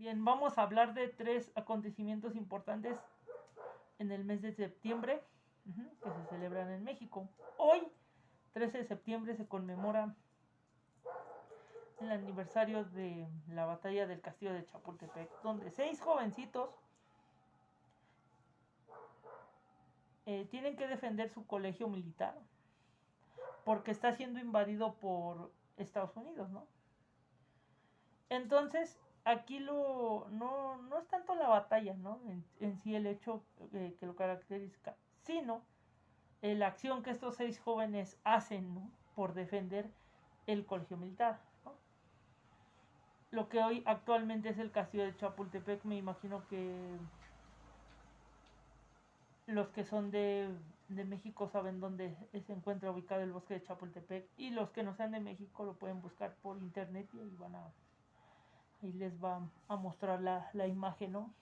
Bien, vamos a hablar de 3 acontecimientos importantes en el mes de septiembre que se celebran en México. Hoy, 13 de septiembre, se conmemora el aniversario de la batalla del castillo de Chapultepec, donde 6 jovencitos tienen que defender su colegio militar porque está siendo invadido por Estados Unidos, ¿no? Entonces, aquí no es tanto la batalla, ¿no? En sí el hecho que lo caracteriza, sino la acción que estos 6 jóvenes hacen, ¿no? Por defender el colegio militar, ¿no? Lo que hoy actualmente es el castillo de Chapultepec, me imagino que los que son de México saben dónde se encuentra ubicado el bosque de Chapultepec, y los que no sean de México lo pueden buscar por internet y ahí les va a mostrar la imagen, ¿no?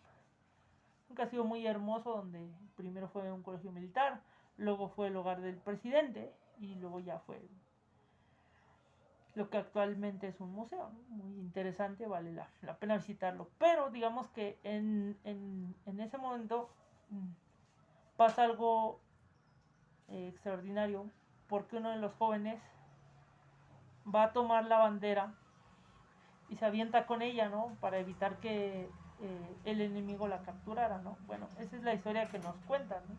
Un castillo muy hermoso donde primero fue un colegio militar, luego fue el hogar del presidente y luego ya fue lo que actualmente es un museo, ¿no? Muy interesante, vale la pena visitarlo. Pero digamos que en ese momento pasa algo extraordinario, porque uno de los jóvenes va a tomar la bandera y se avienta con ella, ¿no? Para evitar que el enemigo la capturara, ¿no? Bueno, esa es la historia que nos cuentan, ¿no?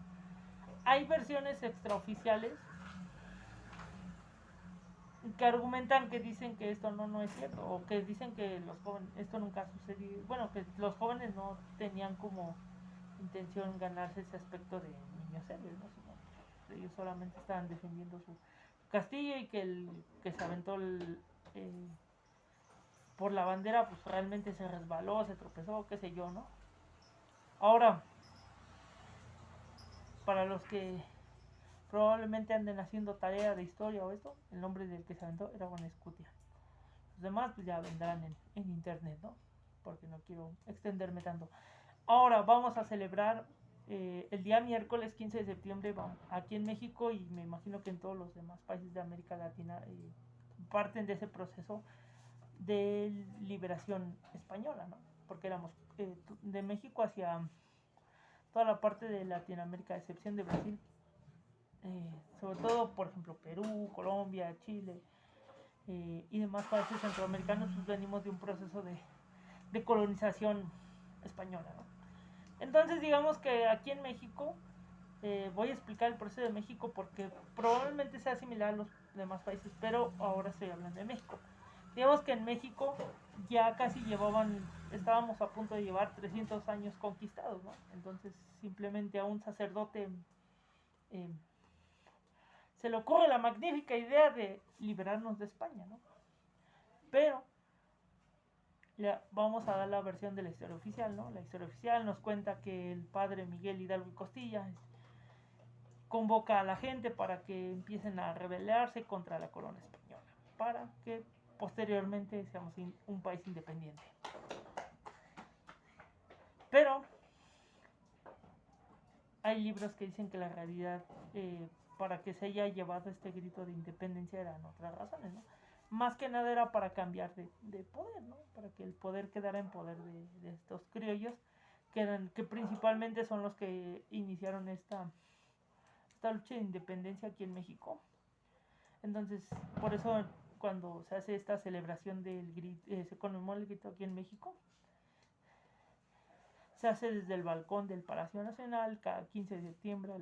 Hay versiones extraoficiales que argumentan, que dicen que esto no es cierto, o que dicen que los jóvenes, esto nunca ha sucedido, bueno, que los jóvenes no tenían como intención ganarse ese aspecto de niños héroes, ¿no? Sino ellos solamente estaban defendiendo su castillo, y que el que se aventó por la bandera pues realmente se resbaló, se tropezó, qué sé yo, ¿no? Ahora, para los que probablemente anden haciendo tarea de historia o esto, el nombre del que se aventó era Juan Escutia. Los demás pues ya vendrán en internet, ¿no? Porque no quiero extenderme tanto. Ahora vamos a celebrar el día miércoles 15 de septiembre aquí en México, y me imagino que en todos los demás países de América Latina parten de ese proceso de liberación española, ¿no? Porque éramos de México hacia toda la parte de Latinoamérica, a excepción de Brasil, sobre todo, por ejemplo, Perú, Colombia, Chile y demás países centroamericanos, pues venimos de un proceso de colonización española, ¿no? Entonces, digamos que aquí en México, voy a explicar el proceso de México porque probablemente sea similar a los demás países, pero ahora estoy hablando de México. Digamos que en México ya casi estábamos a punto de llevar 300 años conquistados, ¿no? Entonces, simplemente a un sacerdote eh, se le ocurre la magnífica idea de liberarnos de España, ¿no? Pero vamos a dar la versión de la historia oficial, ¿no? La historia oficial nos cuenta que el padre Miguel Hidalgo y Costilla convoca a la gente para que empiecen a rebelarse contra la corona española, para que posteriormente seamos un país independiente. Pero hay libros que dicen que la realidad, para que se haya llevado este grito de independencia, eran otras razones, ¿no? Más que nada era para cambiar de poder, ¿no? Para que el poder quedara en poder de estos criollos, que principalmente son los que iniciaron esta lucha de independencia aquí en México. Entonces, por eso cuando se hace esta celebración del grito, se conmemora el grito aquí en México, se hace desde el balcón del Palacio Nacional cada 15 de septiembre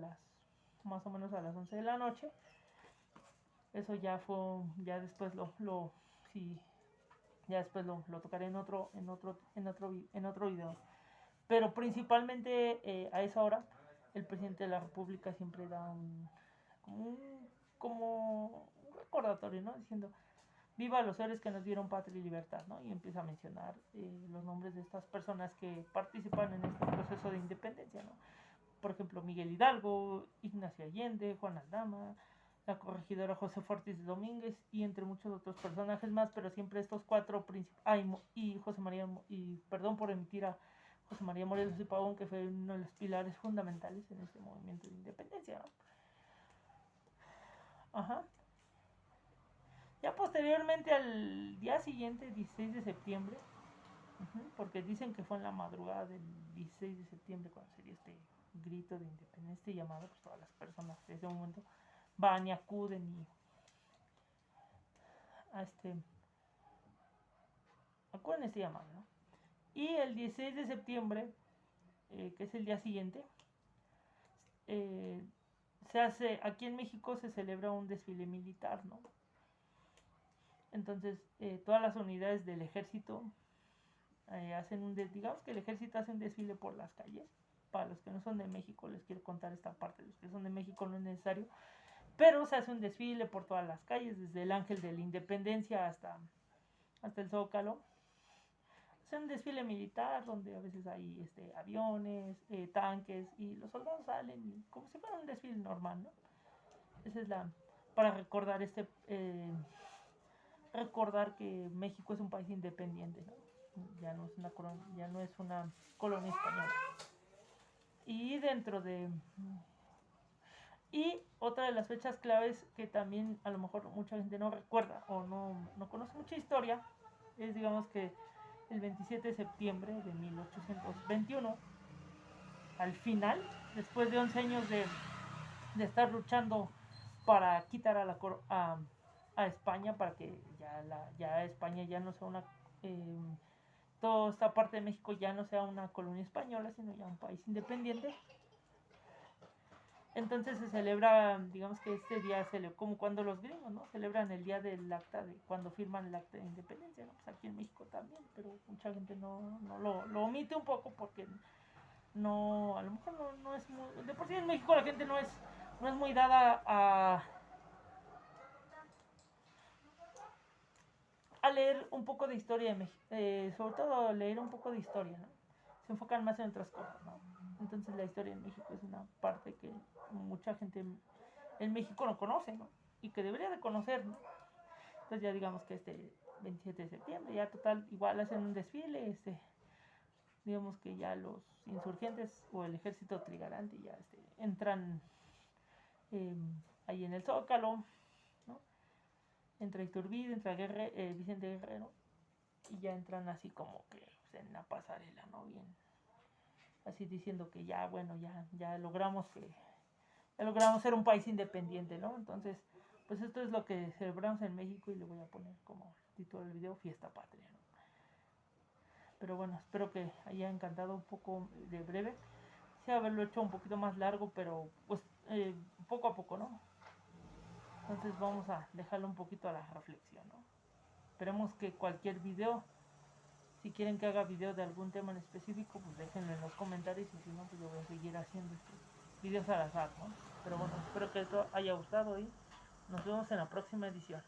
más o menos a las 11 de la noche. Eso ya después sí, ya después lo tocaré en otro video. Pero principalmente a esa hora el presidente de la República siempre da como un recordatorio, ¿no? Diciendo: viva los héroes que nos dieron patria y libertad, ¿no? Y empieza a mencionar los nombres de estas personas que participan en este proceso de independencia, ¿no? Por ejemplo, Miguel Hidalgo, Ignacio Allende, Juan Aldama, la corregidora José Ortiz de Domínguez, y entre muchos otros personajes más, pero siempre estos 4 principales. Y José María, y perdón por emitir a José María Morelos y Pavón, que fue uno de los pilares fundamentales en este movimiento de independencia, ¿no? Ajá. Ya posteriormente, al día siguiente, 16 de septiembre, Porque dicen que fue en la madrugada del 16 de septiembre cuando sería este grito de independencia, este llamado, pues todas las personas de ese momento van y acuden y a acuden a este llamado, ¿no? Y el 16 de septiembre, que es el día siguiente, se hace, aquí en México se celebra un desfile militar, ¿no? Entonces, todas las unidades del ejército hacen digamos que el ejército hace un desfile por las calles. Para los que no son de México, les quiero contar esta parte. Los que son de México no es necesario. Pero se hace un desfile por todas las calles, desde el Ángel de la Independencia hasta el Zócalo. Es un desfile militar donde a veces hay aviones, tanques, y los soldados salen como si fuera un desfile normal, ¿no? Esa es para recordar recordar que México es un país independiente, ¿no? Ya no es una colonia española. Y dentro de y otra de las fechas claves que también a lo mejor mucha gente no recuerda o no conoce mucha historia es, digamos, que el 27 de septiembre de 1821, al final, después de 11 años de estar luchando para quitar a España, para que ya España ya no sea una... toda esta parte de México ya no sea una colonia española, sino ya un país independiente. Entonces se celebra, digamos que este día, como cuando los gringos, ¿no? Celebran el día del acta, cuando firman el acta de independencia, ¿no? Pues aquí en México también, pero mucha gente no lo omite un poco porque a lo mejor no es muy... De por sí en México la gente no es muy dada a leer un poco de historia de México, sobre todo leer un poco de historia, ¿no? Se enfocan más en otras cosas, ¿no? Entonces la historia en México es una parte que mucha gente en México no conoce, ¿no? Y que debería de conocer, ¿no? Entonces ya digamos que este 27 de septiembre, ya total, igual hacen un desfile, digamos que ya los insurgentes o el ejército trigarante ya entran eh, ahí en el Zócalo, ¿no? Entra Iturbide, entra Vicente Guerrero, y ya entran así como que pues, en la pasarela, ¿no? Bien, así diciendo que ya, bueno, ya logramos ser un país independiente, ¿no? Entonces, pues esto es lo que celebramos en México y le voy a poner como título del video Fiesta Patria, ¿no? Pero bueno, espero que haya encantado un poco de breve. Sí, haberlo hecho un poquito más largo, pero pues poco a poco, ¿no? Entonces vamos a dejarlo un poquito a la reflexión, ¿no? Esperemos que cualquier video, si quieren que haga video de algún tema en específico, pues déjenlo en los comentarios y si no, pues yo voy a seguir haciendo videos al azar, ¿no? Pero bueno, espero que esto haya gustado y nos vemos en la próxima edición.